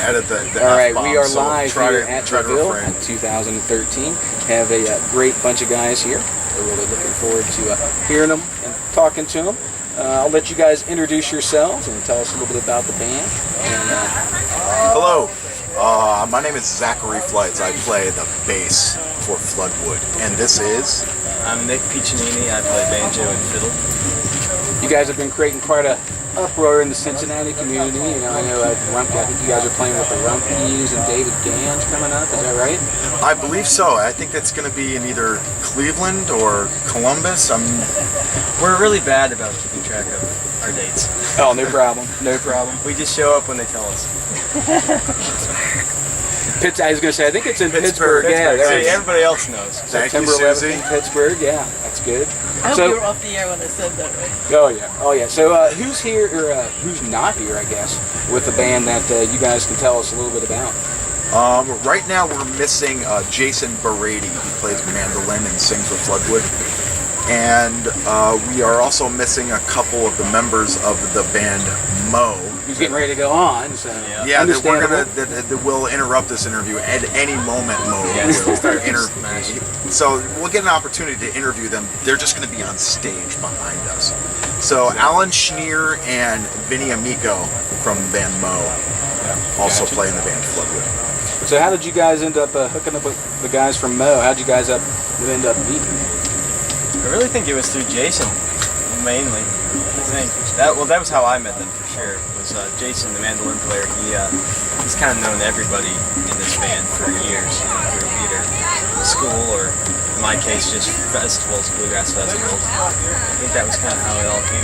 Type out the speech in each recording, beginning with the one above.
edit the All right, F-bomb, we are so live try here to- at try to Ville refrain. in 2013. Have a great bunch of guys here. We're really looking forward to hearing them and talking to them. I'll let you guys introduce yourselves and tell us a little bit about the band. And, Hello, my name is Zachary Flights. I play the bass for Floodwood, and this is... I'm Nick Piccinini. I play banjo and fiddle. you guys have been creating quite a uproar in the Cincinnati community. You know, I know at Rumpke, I think you guys are playing with the Rumpies and David Gans coming up. Is that right? I believe so. I think that's going to be in either Cleveland or Columbus. We're really bad about keeping track of our dates. Oh, no problem. No problem. We just show up when they tell us. I was going to say, I think it's in Pittsburgh. Yeah, there See, it is. everybody else knows. Thank you, September 11th Susie. in Pittsburgh. Yeah, that's good. I hope you were off the air when I said that, right? Oh yeah, oh yeah. So who's here, or who's not here, I guess, with the band that you guys can tell us a little bit about? Right now we're missing Jason Berady, who plays mandolin and sings with Floodwood. And we are also missing a couple of the members of the band Mo. Who's getting ready to go on? So Yeah, that we're understandable. that will interrupt this interview at any moment. Mo Yes, will start interview. So we'll get an opportunity to interview them. They're just going to be on stage behind us. So Alan Schneer and Vinny Amico from the band Mo also play in the band Floodwood. So how did you guys end up hooking up with the guys from Mo? How did you guys end up meeting? I really think it was through Jason, mainly. I think that was how I met them for sure. Was Jason, the mandolin player? He's kind of known everybody in this band for years, through either school or, in my case, just festivals, bluegrass festivals. I think that was kind of how it all came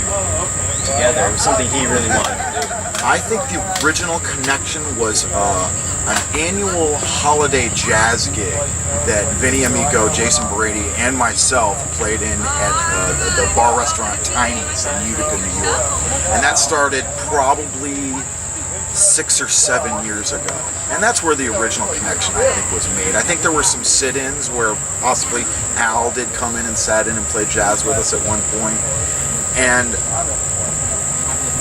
together. It was something he really wanted to do. I think the original connection was an annual holiday jazz gig that Vinny Amico, Jason Berady, and myself played in at the bar restaurant Tiny's in Utica, New York. And that started probably 6 or 7 years ago. And that's where the original connection, I think, was made. I think there were some sit-ins where possibly Al did come in and sat in and play jazz with us at one point. And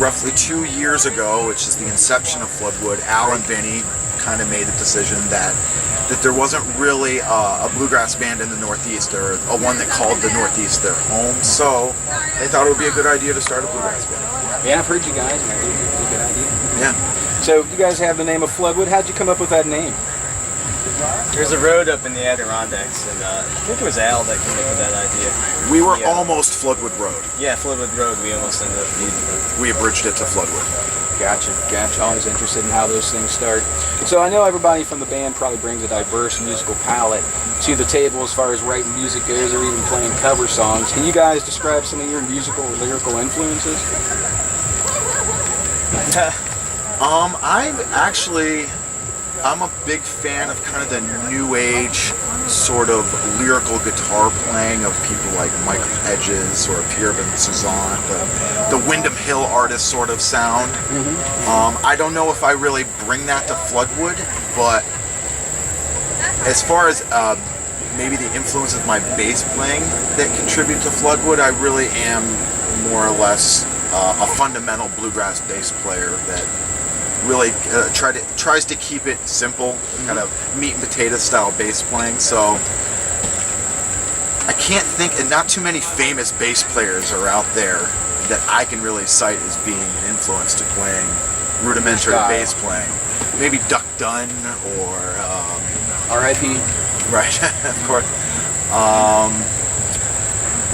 roughly 2 years ago, which is the inception of Floodwood, Al and Vinny kind of made the decision that there wasn't really a bluegrass band in the Northeast, or a one that called the Northeast their home. So they thought it would be a good idea to start a bluegrass band. Yeah, I've heard you guys, and I think it's a good idea. Yeah. So you guys have the name of Floodwood. How'd you come up with that name? There's a road up in the Adirondacks, and I think it was Al that came up with that idea. We were almost Floodwood Road. Yeah, Floodwood Road, we almost ended up leaving it. We abridged it to Floodwood. Gotcha. Always interested in how those things start. So I know everybody from the band probably brings a diverse musical palette to the table as far as writing music goes, or even playing cover songs. Can you guys describe some of your musical or lyrical influences? I'm a big fan of kind of the new age sort of lyrical guitar playing of people like Michael Hedges or Pierre Van Suzanne, the Wyndham Hill artist sort of sound. I don't know if I really bring that to Floodwood, but as far as maybe the influence of my bass playing that contribute to Floodwood, I really am more or less a fundamental bluegrass bass player that really tries to keep it simple, kind of meat and potato style bass playing. So I can't think, and not too many famous bass players are out there that I can really cite as being an influence to playing rudimentary bass playing. Maybe Duck Dunn or R.I.P. Right, of course.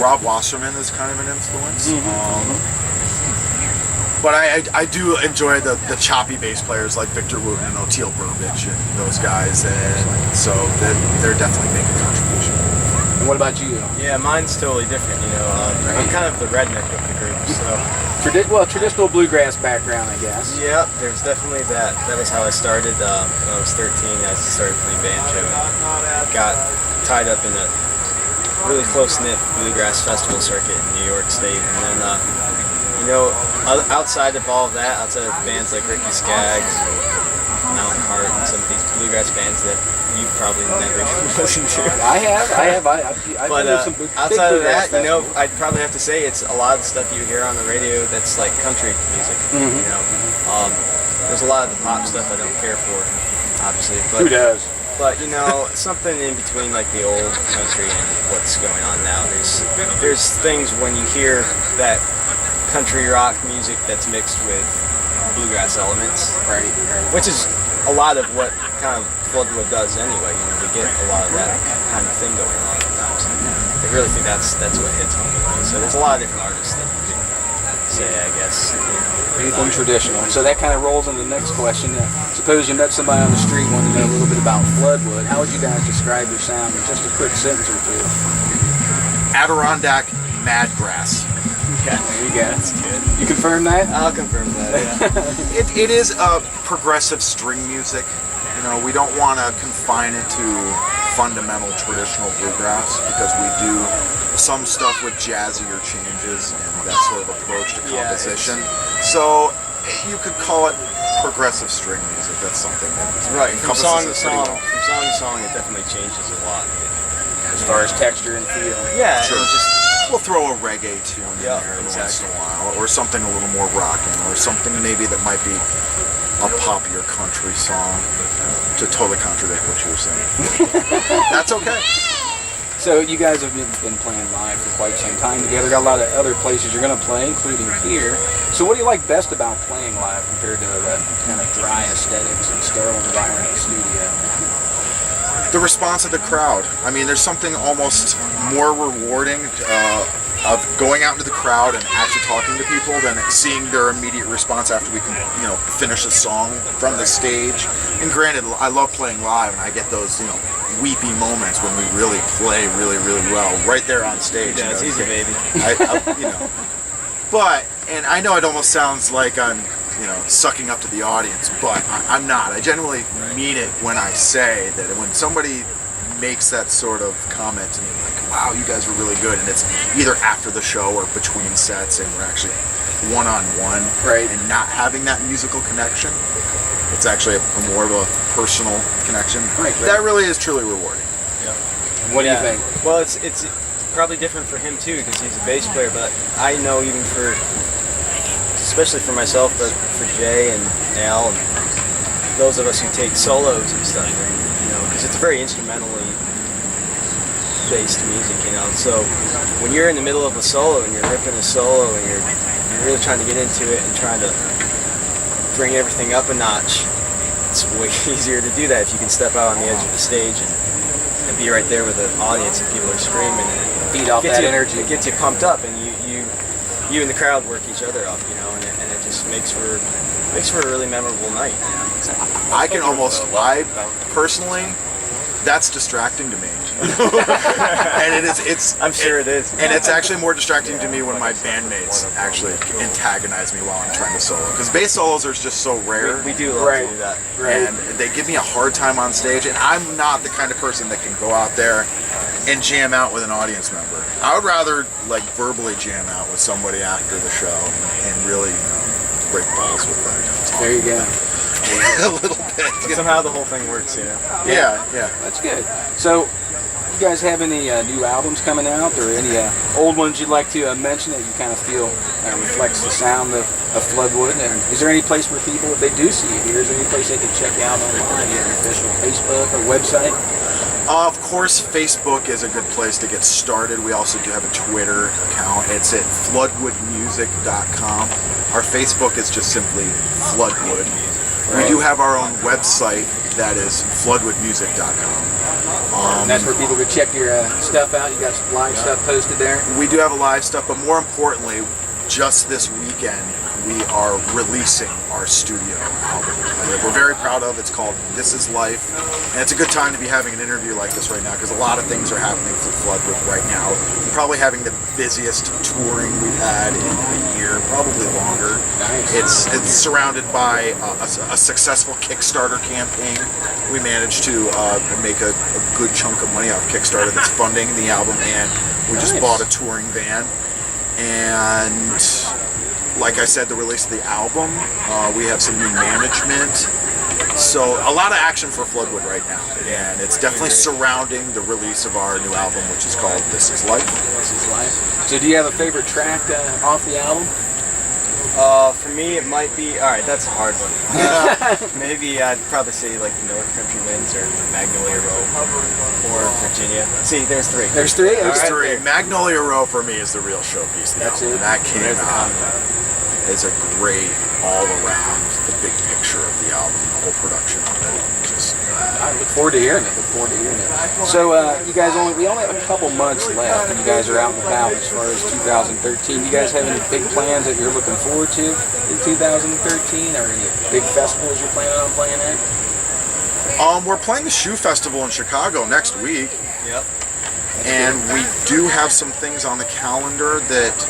Rob Wasserman is kind of an influence. But I do enjoy the choppy bass players like Victor Wooten and Oteil Burbage and those guys, and so they're definitely making a contribution. And what about you? Yeah, mine's totally different, you know. I'm kind of the redneck of the group, so... Traditional bluegrass background, I guess. Yeah, there's definitely that. That was how I started. When I was 13, I started playing banjo and got tied up in a really close-knit bluegrass festival circuit in New York State. And then, you know, outside of all of that, outside of bands like Ricky Skaggs, Mountain Heart, and some of these bluegrass bands that you probably never listened to. I have. But outside of that, you know, I'd probably have to say it's a lot of the stuff you hear on the radio that's like country music. You know, There's a lot of the pop stuff I don't care for, obviously. But, Who does? But you know, something in between like the old country and what's going on now. There's things when you hear that country rock music that's mixed with bluegrass elements, Right. which is a lot of what kind of Floodwood does anyway. You know, we get a lot of that kind of thing going on at times. I really think that's what hits home with me. So there's a lot of different artists that you can say, I guess. Anything traditional. So that kind of rolls into the next question. Suppose you met somebody on the street wanting to know a little bit about Floodwood. How would you guys describe your sound in just a quick sentence or two? Adirondack madgrass. Yeah, there you go. That's good. You confirm that? I'll confirm that. Yeah. It is progressive string music. You know, we don't want to confine it to fundamental traditional bluegrass because we do some stuff with jazzier changes and that sort of approach to composition. So you could call it progressive string music. That's something that Right. From encompasses song it to pretty song, well. from song to song, it definitely changes a lot. As far as texture and feel. Yeah, Sure. and just We'll throw a reggae tune in Yeah, there every once exactly. in a while, or something a little more rocking, or something maybe that might be a poppier country song to totally contradict what you were saying. That's okay. So you guys have been playing live for quite some time together. Got a lot of other places you're going to play, including here. So what do you like best about playing live compared to the kind of dry aesthetics and sterile environment of the studio? The response of the crowd. I mean, there's something almost more rewarding of going out into the crowd and actually talking to people than seeing their immediate response after we can, finish a song from the stage. And granted, I love playing live, and I get those, weepy moments when we really play really, really well right there on stage. yeah, it's easy, baby. But, and I know it almost sounds like I'm, sucking up to the audience, but I'm not. I genuinely mean it when I say that when somebody makes that sort of comment to me, like, wow, you guys were really good, and it's either after the show or between sets, and we're actually one-on-one, Right. and not having that musical connection, it's actually a more of a personal connection. Right. That really is truly rewarding. What do you Yeah. think? Well, it's probably different for him too because he's a bass player. But I know even for, especially for myself, but for Jay and Al and those of us who take solos and stuff, because it's very instrumentally based music, So when you're in the middle of a solo and you're ripping a solo and you're really trying to get into it and trying to bring everything up a notch, it's way easier to do that if you can step out on the edge of the stage and be right there with the audience and people are screaming and Feed off that energy. It gets you pumped up, and you and the crowd work each other up, and it just makes for a really memorable night. I personally, that's distracting to me. And I'm sure it is. And it's actually more distracting to me when my bandmates actually antagonize me while I'm trying to solo. Because bass solos are just so rare. We do love Right. to do that. And they give me a hard time on stage, and I'm not the kind of person that can go out there and jam out with an audience member. I would rather verbally jam out with somebody after the show and really break balls with them. There you go. A little bit. But somehow the whole thing works, Yeah. That's good. So, you guys have any new albums coming out, or any old ones you'd like to mention that you kind of feel reflects the sound of Floodwood? And is there any place where people, if they do see you here, is there any place they can check you out online, your official Facebook or website? Of course, Facebook is a good place to get started. We also do have a Twitter account. It's at floodwoodmusic.com. Our Facebook is just simply Floodwood. We do have our own website that is floodwoodmusic.com. And that's where people can check your stuff out. You got some live stuff posted there. We do have a live stuff, but more importantly, just this weekend, we are releasing our studio album. We're very proud of. It's called This Is Life, and it's a good time to be having an interview like this right now because a lot of things are happening for Floodwood right now. We're probably having the busiest touring we've had in a year, probably longer. Nice. It's surrounded by a successful Kickstarter campaign. We managed to make a good chunk of money off Kickstarter that's funding the album, and we just Nice. bought a touring van. And like I said, the release of the album, we have some new management. So a lot of action for Floodwood right now, and it's definitely surrounding the release of our new album, which is called This Is Life. This is live. So do you have a favorite track off the album? For me, it might be. All right, that's a hard one. Maybe I'd probably say like the North Country Winds or Magnolia Row or Virginia. See, there's three. There's three? There's Okay. three. Magnolia Row for me is the real showpiece. of the That's album. it. That came There's the out comment. as a great all around the big picture of the album, the whole production of it. Just I look forward to hearing it. So, you guys we only have a couple months left, and you guys are out and about as far as 2013. You guys have any big plans that you're looking forward to in 2013, or any big festivals you're planning on playing at? we're playing the Shoe Festival in Chicago next week. Yep. And we do have some things on the calendar that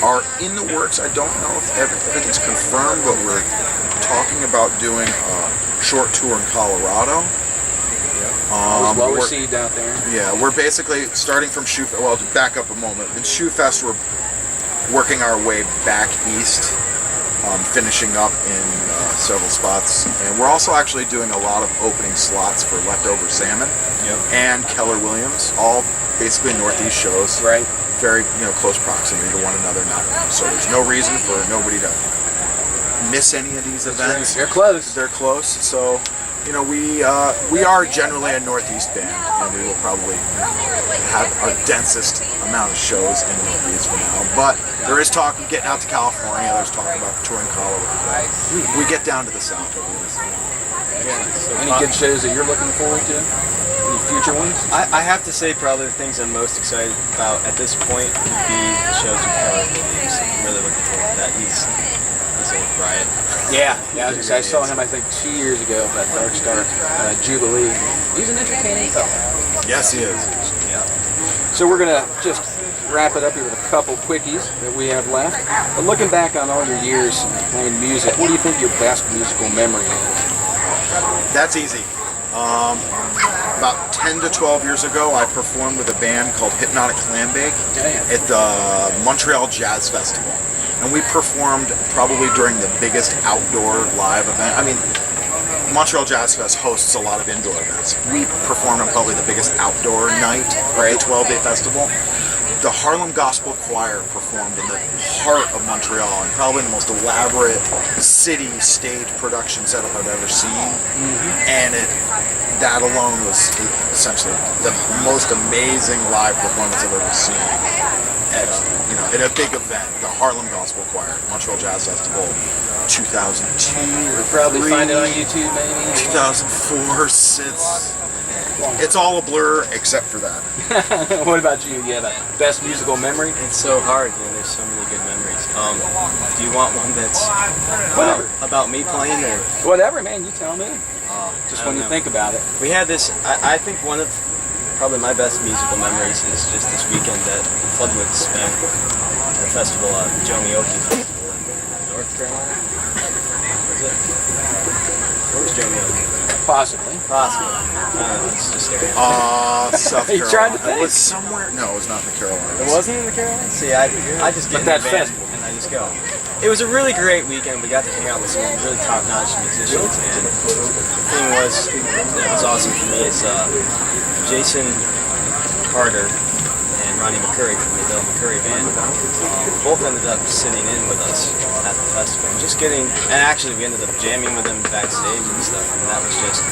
are in the works. I don't know if everything's confirmed, but we're talking about doing a short tour in Colorado. Well received out there. Yeah, we're basically starting from well, to back up a moment. In Shoe Fest, we're working our way back east, finishing up in several spots. And we're also actually doing a lot of opening slots for Leftover Salmon and Keller Williams, all basically Northeast shows. Right. Very, close proximity to one another. So there's no reason for nobody to miss any of these events. They're close. They're close. So, we are generally a Northeast band, and we will probably have our densest amount of shows in the Northeast for now. But there is talk of getting out to California. There's talk about touring Colorado. We get down to the South. Any good shows that you're looking forward to? Any future ones? I have to say probably the things I'm most excited about at this point would be the shows with Keller Williams. I'm really looking forward to that. He's old Brian. Yeah, I saw him I think 2 years ago at Dark Star Jubilee. He's an entertaining fellow. Yes, he is. Yeah. So we're gonna just wrap it up here with a couple quickies that we have left. But looking back on all your years playing music, what do you think your best musical memory is? That's easy. About 10 to 12 years ago, I performed with a band called Hypnotic Clambake at the Montreal Jazz Festival. And we performed probably during the biggest outdoor live event. I mean, Montreal Jazz Fest hosts a lot of indoor events. We performed on probably the biggest outdoor night, right? The 12-day festival. The Harlem Gospel Choir performed in the heart of Montreal, and probably the most elaborate city stage production setup I've ever seen. And that alone was essentially the most amazing live performance I've ever seen. In a big event, the Harlem Gospel Choir, Montreal Jazz Festival, 2002 or Probably 3, find it on YouTube, maybe. 2004. It's all a blur except for that. What about you? You have a best musical memory? It's so hard. There's so many good memories. Do you want one that's about me playing or? Whatever, man. You tell me. Just when you know. think about it. We had this. I think one of probably my best musical memories is just this weekend at Floodwood spent the festival, Jomioki Festival in North Carolina. Was it? Where was Jomioki? Possibly. Possibly. I don't know. It's just area. South You Carolina. tried to think. It was somewhere. No, it was not in the Carolinas. It wasn't in the Carolinas? See, I just get in that the van festival. and I just go. It was a really great weekend. We got to hang out with some really top-notch musicians, and the thing that was awesome for me is Jason Carter and Ronnie McCurry from the Ville McCurry band both ended up sitting in with us at the festival. And actually we ended up jamming with them backstage and stuff, and that was just,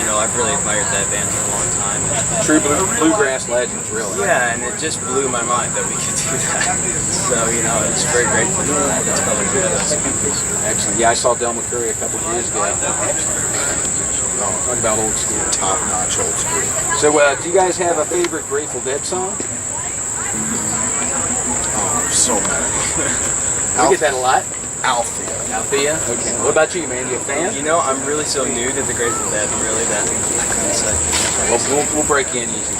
I've really admired that band for a long time. True bluegrass legends, really. Yeah, and it just blew my mind that we could do that. So, it's very grateful for that. That's probably good. Excellent. Yeah, I saw Del McCurry a couple of years ago. Talking about old school. Top-notch old school. So, do you guys have a favorite Grateful Dead song? Oh, there's so many. We get that a lot. Althea. Althea? Okay. What about you, man? You a fan? I'm really so new to the Grateful Dead, really, that I couldn't say. We'll break you in easy.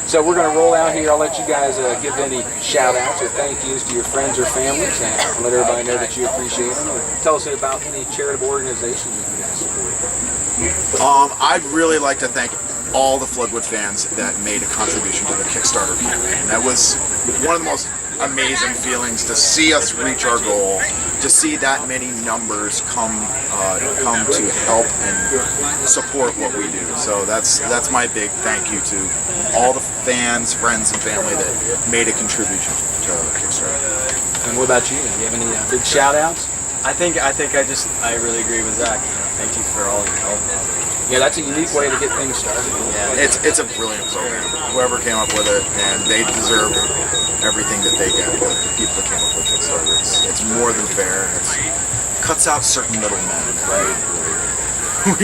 So we're going to roll out here. I'll let you guys give any shout-outs or thank yous to your friends or families, and let everybody know that you appreciate them. Or tell us about any charitable organizations that you guys support. I'd really like to thank all the Floodwood fans that made a contribution to the Kickstarter campaign. That was one of the most amazing feelings to see us reach our goal, to see that many numbers come to help and support what we do. So that's my big thank you to all the fans, friends, and family that made a contribution to Kickstarter. And what about you? Do you have any big shout outs? I really agree with Zach. Thank you for all your help. Yeah, that's a unique way to get things started. Yeah. It's a brilliant program. Whoever came up with it, and they deserve everything that they get. The people that came up with Kickstarter, it's more than fair. It cuts out certain middlemen, right?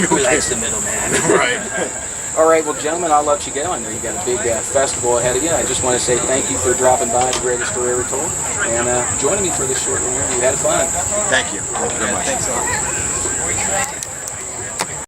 Who likes the middleman? Right. All right, well, gentlemen, I'll let you go. I know you got a big festival ahead of you. I just want to say thank you for dropping by The Greatest Story Ever Told and joining me for this short interview. We had fun. Thank you. Thank you very much. Thanks a lot.